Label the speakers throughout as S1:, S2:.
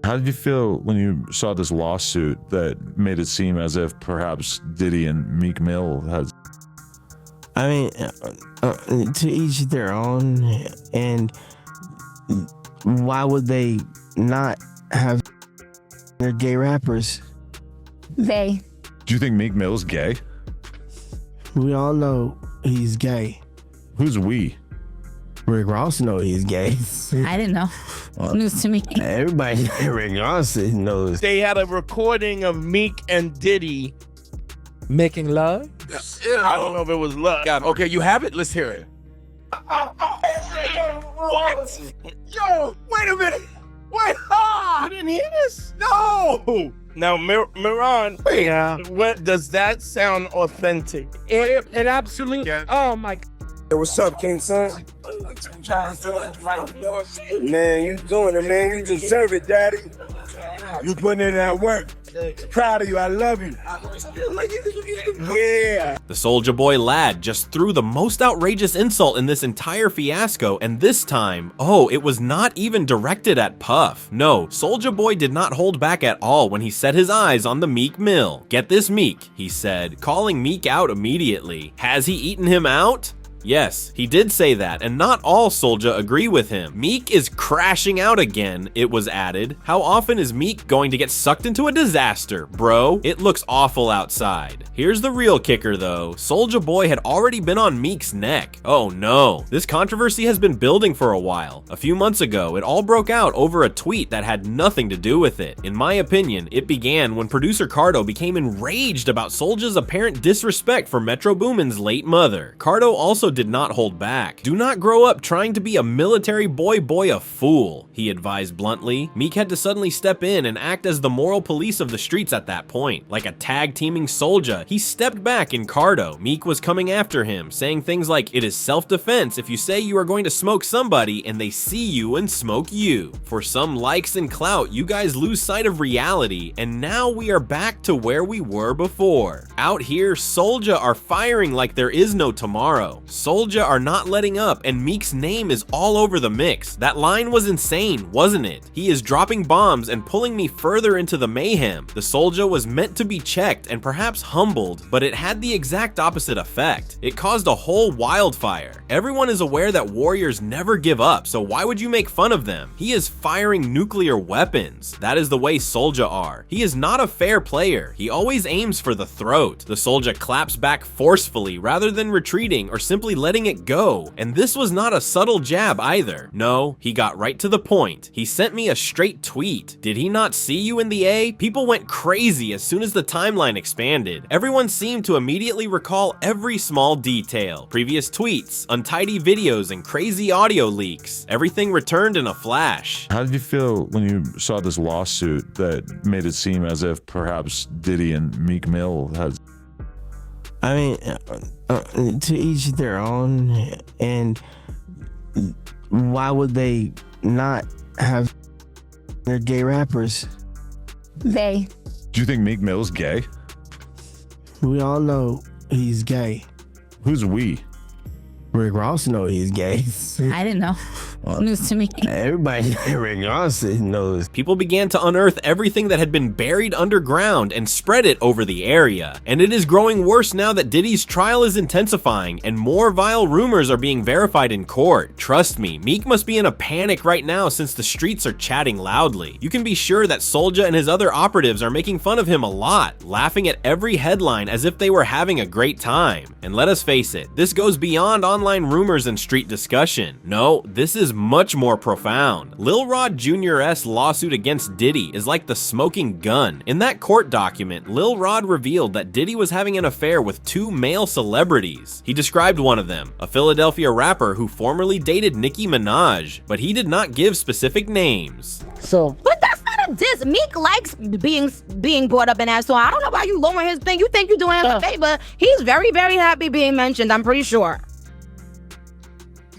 S1: How did you feel when you saw this lawsuit that made it seem as if perhaps Diddy and Meek Mill had...
S2: I mean, to each their own, and why would they not have their gay rappers?
S3: They.
S1: Do you think Meek Mill's gay?
S2: We all know he's gay.
S1: Who's we?
S2: Rick Ross knows he's gay.
S3: I didn't know. News to me.
S2: Everybody, Rick Ross knows.
S4: They had a recording of Meek and Diddy
S5: Making love?
S4: I don't know if it was love.
S5: Okay, you have it? Let's hear it.
S4: What? Yo, wait a minute. Wait, you didn't hear this?
S5: No!
S4: Now, Miran, what does that sound authentic?
S5: It absolutely,
S4: Yeah.
S5: oh my.
S6: Hey, what's up, King Son? Man, you doing it, man. You deserve it, Daddy. You putting in that work. Proud of you. I love you. Yeah.
S7: The Soulja Boy lad just threw the most outrageous insult in this entire fiasco, and this time, it was not even directed at Puff. No, Soulja Boy did not hold back at all when he set his eyes on the Meek Mill. "Get this, Meek," he said, calling Meek out immediately. Has he eaten him out? Yes, he did say that, and not all Soulja agree with him. Meek is crashing out again, it was added. How often is Meek going to get sucked into a disaster, bro? It looks awful outside. Here's the real kicker though. Soulja Boy had already been on Meek's neck. Oh no. This controversy has been building for a while. A few months ago, it all broke out over a tweet that had nothing to do with it. In my opinion, it began when producer Cardo became enraged about Soulja's apparent disrespect for Metro Boomin's late mother. Cardo also did not hold back. "Do not grow up trying to be a military boy a fool," he advised bluntly. Meek had to suddenly step in and act as the moral police of the streets at that point. Like a tag-teaming Soulja, he stepped back in Cardo. Meek was coming after him, saying things like, "It is self-defense if you say you are going to smoke somebody and they see you and smoke you. For some likes and clout, you guys lose sight of reality, and now we are back to where we were before. Out here, Soulja are firing like there is no tomorrow. Soulja are not letting up, and Meek's name is all over the mix. That line was insane, wasn't it? He is dropping bombs and pulling me further into the mayhem. The Soulja was meant to be checked and perhaps humbled, but it had the exact opposite effect. It caused a whole wildfire. Everyone is aware that warriors never give up, so why would you make fun of them? He is firing nuclear weapons. That is the way Soulja are. He is not a fair player. He always aims for the throat. The Soulja claps back forcefully rather than retreating or simply letting it go. And this was not a subtle jab either. No, he got right to the point. He sent me a straight tweet. Did he not see you in the A? People went crazy as soon as the timeline expanded. Everyone seemed to immediately recall every small detail. Previous tweets, untidy videos, and crazy audio leaks. Everything returned in a flash.
S1: How did you feel when you saw this lawsuit that made it seem as if perhaps Diddy and Meek Mill had...
S2: I mean, to each their own, and why would they not have their gay rappers?
S3: They.
S1: Do you think Meek Mill's gay?
S2: We all know he's gay.
S1: Who's we?
S2: Rick Ross knows he's gay.
S3: I didn't know. News to me.
S2: Everybody, Rick Ross knows.
S7: People began to unearth everything that had been buried underground and spread it over the area. And it is growing worse now that Diddy's trial is intensifying and more vile rumors are being verified in court. Trust me, Meek must be in a panic right now since the streets are chatting loudly. You can be sure that Soulja and his other operatives are making fun of him a lot, laughing at every headline as if they were having a great time. And let us face it, this goes beyond online rumors and street discussion. No, this is much more profound. Lil Rod Jr.'s lawsuit against Diddy is like the smoking gun. In that court document, Lil Rod revealed that Diddy was having an affair with two male celebrities. He described one of them, a Philadelphia rapper who formerly dated Nicki Minaj, but he did not give specific names.
S3: But that's not a diss. Meek likes being brought up in that song. I don't know why you lowering his thing. You think you're doing him a favor. He's very, very happy being mentioned, I'm pretty sure.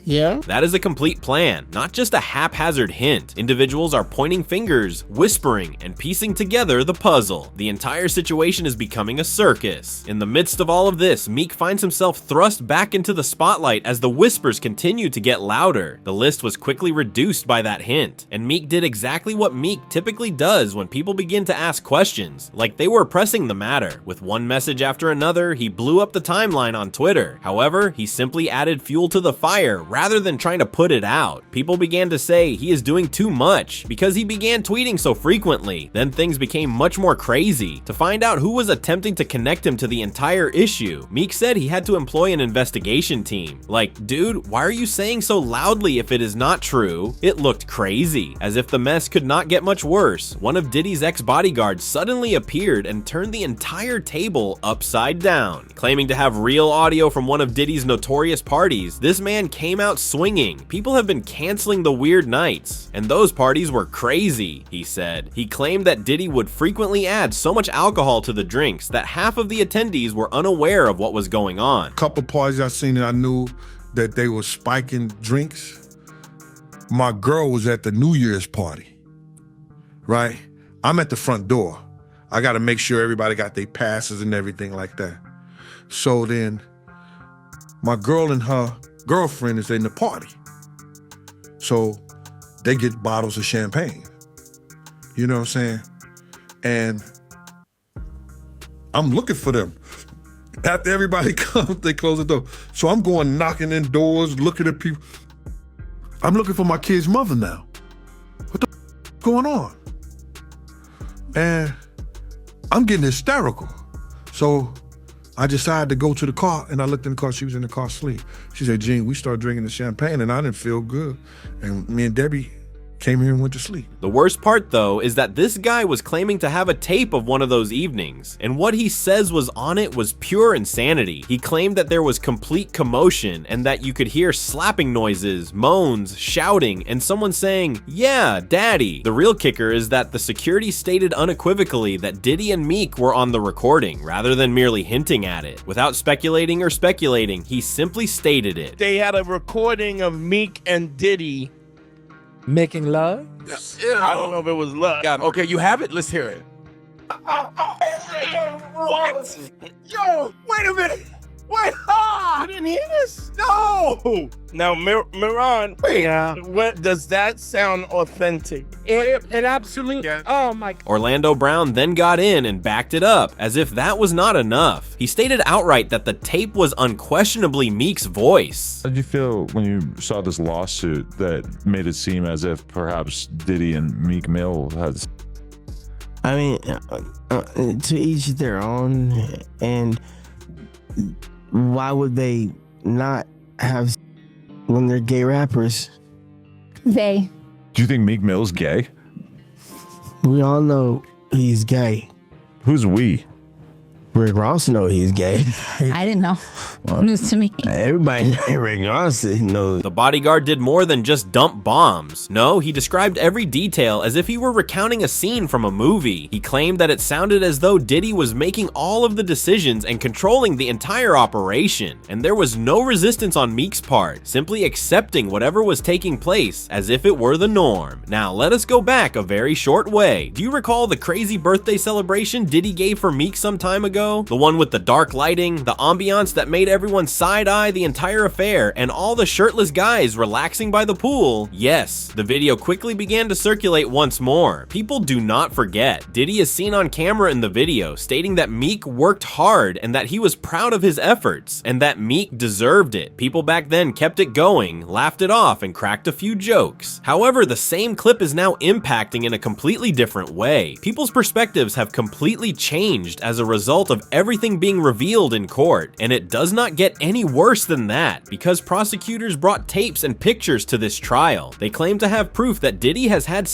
S2: Yeah?
S7: That is a complete plan, not just a haphazard hint. Individuals are pointing fingers, whispering, and piecing together the puzzle. The entire situation is becoming a circus. In the midst of all of this, Meek finds himself thrust back into the spotlight as the whispers continue to get louder. The list was quickly reduced by that hint, and Meek did exactly what Meek typically does when people begin to ask questions, like they were pressing the matter. With one message after another, he blew up the timeline on Twitter. However, he simply added fuel to the fire rather than trying to put it out. People began to say he is doing too much because he began tweeting so frequently. Then things became much more crazy. To find out who was attempting to connect him to the entire issue, Meek said he had to employ an investigation team. Like, dude, why are you saying so loudly if it is not true? It looked crazy. As if the mess could not get much worse, one of Diddy's ex-bodyguards suddenly appeared and turned the entire table upside down. Claiming to have real audio from one of Diddy's notorious parties, this man came out swinging. People have been canceling the weird nights, and those parties were crazy, he said. He claimed that Diddy would frequently add so much alcohol to the drinks that half of the attendees were unaware of what was going on.
S8: Couple parties I seen that I knew that they were spiking drinks. My girl was at the New Year's party, right? I'm at the front door. I got to make sure everybody got their passes and everything like that. So then my girl and her girlfriend is in the party. So they get bottles of champagne. You know what I'm saying? And I'm looking for them. After everybody comes, they close the door. So I'm going knocking in doors, looking at people. I'm looking for my kid's mother now. What the going on? And I'm getting hysterical. So I decided to go to the car, and I looked in the car. She was in the car asleep. She said, Gene, we started drinking the champagne, and I didn't feel good. And me and Debbie came here and went to sleep.
S7: The worst part, though, is that this guy was claiming to have a tape of one of those evenings, and what he says was on it was pure insanity. He claimed that there was complete commotion and that you could hear slapping noises, moans, shouting, and someone saying, "Yeah, daddy." The real kicker is that the security stated unequivocally that Diddy and Meek were on the recording, rather than merely hinting at it. Without speculating or speculating, he simply stated it.
S4: They had a recording of Meek and Diddy.
S5: Making love?
S4: I don't know if it was love.
S5: Okay, you have it? Let's hear it.
S4: What? Yo, wait a minute. Wait, I didn't hear this. No. Now, Miran, what does that sound authentic?
S5: It absolutely. Oh my.
S7: Orlando Brown then got in and backed it up, as if that was not enough. He stated outright that the tape was unquestionably Meek's voice.
S1: How did you feel when you saw this lawsuit that made it seem as if perhaps Diddy and Meek Mill had...
S2: I mean, to each their own, and why would they not have when they're gay rappers?
S3: They.
S1: Do you think Meek Mill's gay?
S2: We all know he's gay.
S1: Who's we?
S2: Rick Ross know he's gay.
S3: I didn't know. News to me.
S2: Everybody Rick Ross knows.
S7: The bodyguard did more than just dump bombs. No, he described every detail as if he were recounting a scene from a movie. He claimed that it sounded as though Diddy was making all of the decisions and controlling the entire operation, and there was no resistance on Meek's part, simply accepting whatever was taking place as if it were the norm. Now, let us go back a very short way. Do you recall the crazy birthday celebration Diddy gave for Meek some time ago? The one with the dark lighting, the ambiance that made everyone side-eye the entire affair, and all the shirtless guys relaxing by the pool? Yes, the video quickly began to circulate once more. People do not forget. Diddy is seen on camera in the video, stating that Meek worked hard and that he was proud of his efforts, and that Meek deserved it. People back then kept it going, laughed it off, and cracked a few jokes. However, the same clip is now impacting in a completely different way. People's perspectives have completely changed as a result of everything being revealed in court, and it does not get any worse than that, because prosecutors brought tapes and pictures to this trial. They claim to have proof that Diddy has had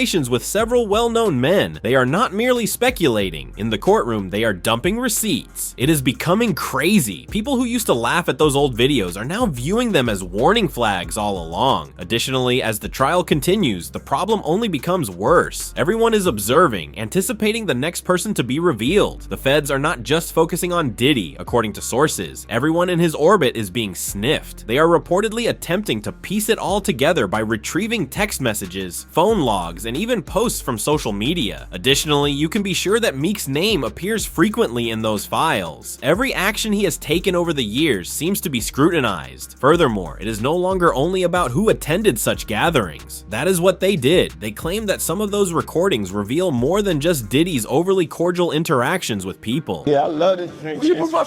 S7: with several well-known men. They are not merely speculating. In the courtroom, they are dumping receipts. It is becoming crazy. People who used to laugh at those old videos are now viewing them as warning flags all along. Additionally, as the trial continues, the problem only becomes worse. Everyone is observing, anticipating the next person to be revealed. The feds are not just focusing on Diddy, according to sources. Everyone in his orbit is being sniffed. They are reportedly attempting to piece it all together by retrieving text messages, phone logs, and even posts from social media. Additionally, you can be sure that Meek's name appears frequently in those files. Every action he has taken over the years seems to be scrutinized. Furthermore, it is no longer only about who attended such gatherings. That is what they did. They claim that some of those recordings reveal more than just Diddy's overly cordial interactions with people.
S6: Yeah, I love this drink.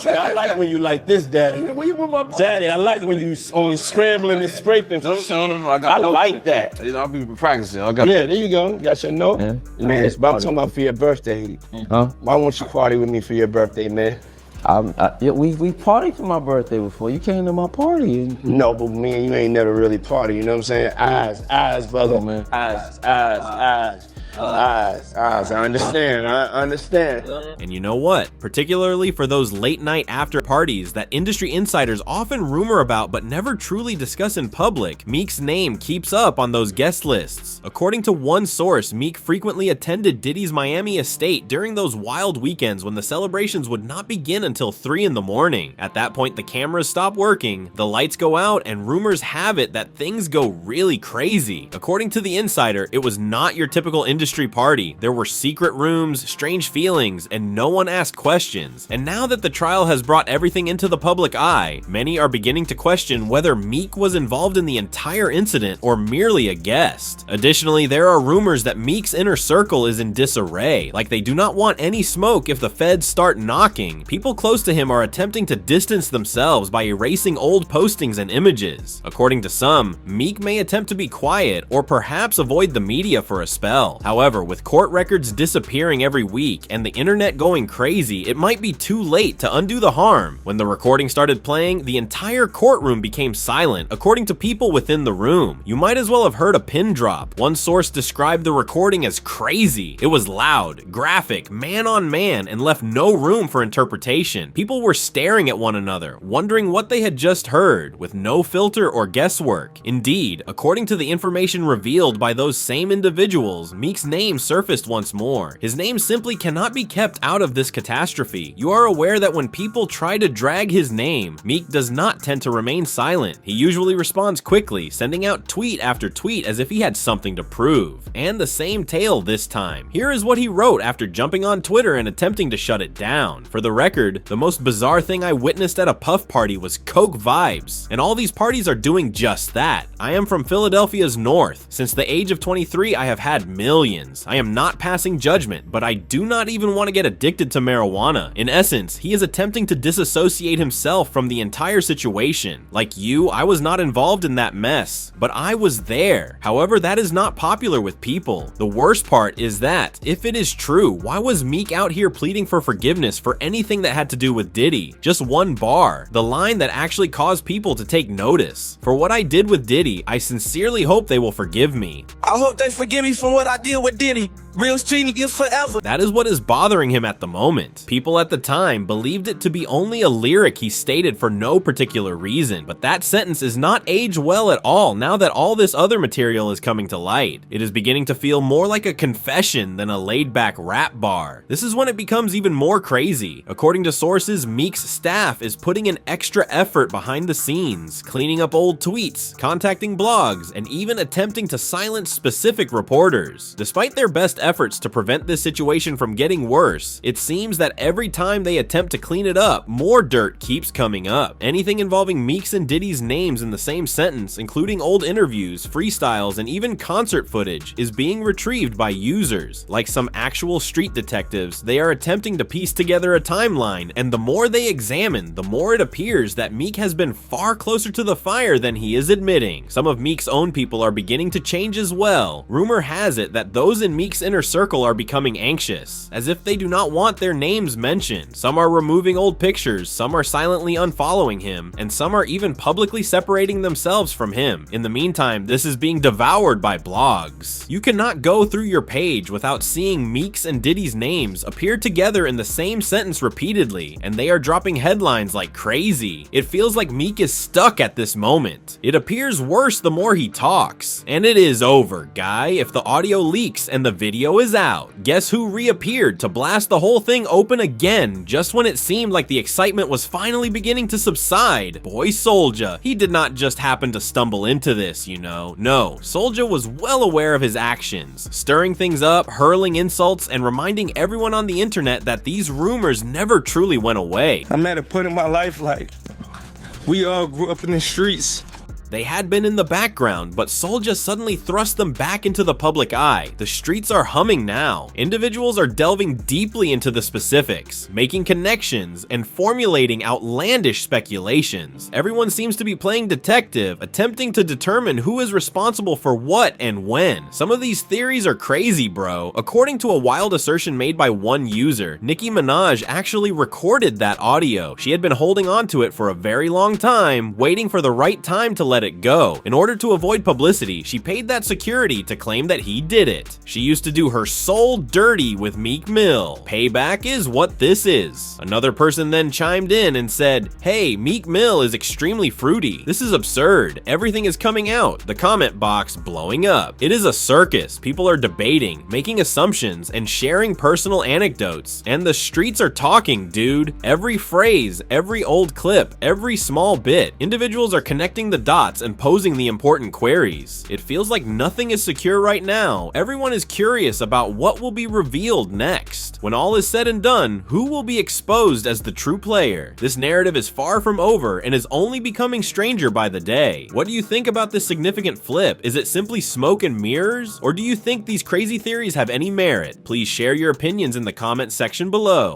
S6: I like when you like this, Daddy. Daddy, I like when you always scrambling and scraping. I like that.
S9: I'll be practicing.
S6: Yeah, there you go. Got your note? Yeah. Man, it's about talking about for your birthday.
S9: Huh?
S6: Why won't you party with me for your birthday, man?
S9: Yeah, we partied for my birthday before. You came to my party.
S6: No, but me and you ain't never really party, you know what I'm saying? Eyes, brother.
S9: Oh, man.
S6: Eyes. I understand.
S7: And you know what? Particularly for those late night after parties that industry insiders often rumor about but never truly discuss in public, Meek's name keeps up on those guest lists. According to one source, Meek frequently attended Diddy's Miami estate during those wild weekends when the celebrations would not begin until 3 in the morning. At that point, the cameras stop working, the lights go out, and rumors have it that things go really crazy. According to the insider, it was not your typical industry party. There were secret rooms, strange feelings, and no one asked questions. And now that the trial has brought everything into the public eye, many are beginning to question whether Meek was involved in the entire incident or merely a guest. Additionally, there are rumors that Meek's inner circle is in disarray, like they do not want any smoke if the feds start knocking. People close to him are attempting to distance themselves by erasing old postings and images. According to some, Meek may attempt to be quiet or perhaps avoid the media for a spell. However, with court records disappearing every week and the internet going crazy, it might be too late to undo the harm. When the recording started playing, the entire courtroom became silent, according to people within the room. You might as well have heard a pin drop. One source described the recording as crazy. It was loud, graphic, man on man, and left no room for interpretation. People were staring at one another, wondering what they had just heard, with no filter or guesswork. Indeed, according to the information revealed by those same individuals, Meek's name surfaced once more. His name simply cannot be kept out of this catastrophe. You are aware that when people try to drag his name, Meek does not tend to remain silent. He usually responds quickly, sending out tweet after tweet as if he had something to prove. And the same tale this time. Here is what he wrote after jumping on Twitter and attempting to shut it down. For the record, the most bizarre thing I witnessed at a Puff party was coke vibes, and all these parties are doing just that. I am from Philadelphia's north. Since the age of 23, I have had millions. I am not passing judgment, but I do not even want to get addicted to marijuana. In essence, he is attempting to disassociate himself from the entire situation. Like you, I was not involved in that mess, but I was there. However, that is not popular with people. The worst part is that, if it is true, why was Meek out here pleading for forgiveness for anything that had to do with Diddy? Just one bar, the line that actually caused people to take notice. For what I did with Diddy, I sincerely hope they will forgive me.
S10: I hope they forgive me for what I did with Diddy. Real street is forever.
S7: That is what is bothering him at the moment. People at the time believed it to be only a lyric he stated for no particular reason, but that sentence is not aged well at all now that all this other material is coming to light. It is beginning to feel more like a confession than a laid-back rap bar. This is when it becomes even more crazy. According to sources, Meek's staff is putting an extra effort behind the scenes, cleaning up old tweets, contacting blogs, and even attempting to silence specific reporters. Despite their best efforts to prevent this situation from getting worse, it seems that every time they attempt to clean it up, more dirt keeps coming up. Anything involving Meek's and Diddy's names in the same sentence, including old interviews, freestyles, and even concert footage, is being retrieved by users. Like some actual street detectives, they are attempting to piece together a timeline, and the more they examine, the more it appears that Meek has been far closer to the fire than he is admitting. Some of Meek's own people are beginning to change as well. Rumor has it that those in Meek's inner circle are becoming anxious, as if they do not want their names mentioned. Some are removing old pictures, some are silently unfollowing him, and some are even publicly separating themselves from him. In the meantime, this is being devoured by blogs. You cannot go through your page without seeing Meek's and Diddy's names appear together in the same sentence repeatedly, and they are dropping headlines like crazy. It feels like Meek is stuck at this moment. It appears worse the more he talks. And it is over, guy, if the audio leaks and the video is out. Guess who reappeared to blast the whole thing open again just when it seemed like the excitement was finally beginning to subside? Boy Soulja. He did not just happen to stumble into this, you know. No, Soulja was well aware of his actions, stirring things up, hurling insults, and reminding everyone on the internet that these rumors never truly went away.
S6: I'm at a point in my life like, we all grew up in the streets.
S7: They had been in the background, but Soulja suddenly thrust them back into the public eye. The streets are humming now. Individuals are delving deeply into the specifics, making connections, and formulating outlandish speculations. Everyone seems to be playing detective, attempting to determine who is responsible for what and when. Some of these theories are crazy, bro. According to a wild assertion made by one user, Nicki Minaj actually recorded that audio. She had been holding on to it for a very long time, waiting for the right time to let it go. In order to avoid publicity, she paid that security to claim that he did it. She used to do her soul dirty with Meek Mill. Payback is what this is. Another person then chimed in and said, hey, Meek Mill is extremely fruity. This is absurd. Everything is coming out. The comment box blowing up. It is a circus. People are debating, making assumptions, and sharing personal anecdotes. And the streets are talking, dude. Every phrase, every old clip, every small bit. Individuals are connecting the dots and posing the important queries. It feels like nothing is secure right now. Everyone is curious about what will be revealed next. When all is said and done, who will be exposed as the true player? This narrative is far from over and is only becoming stranger by the day. What do you think about this significant flip? Is it simply smoke and mirrors? Or do you think these crazy theories have any merit? Please share your opinions in the comment section below.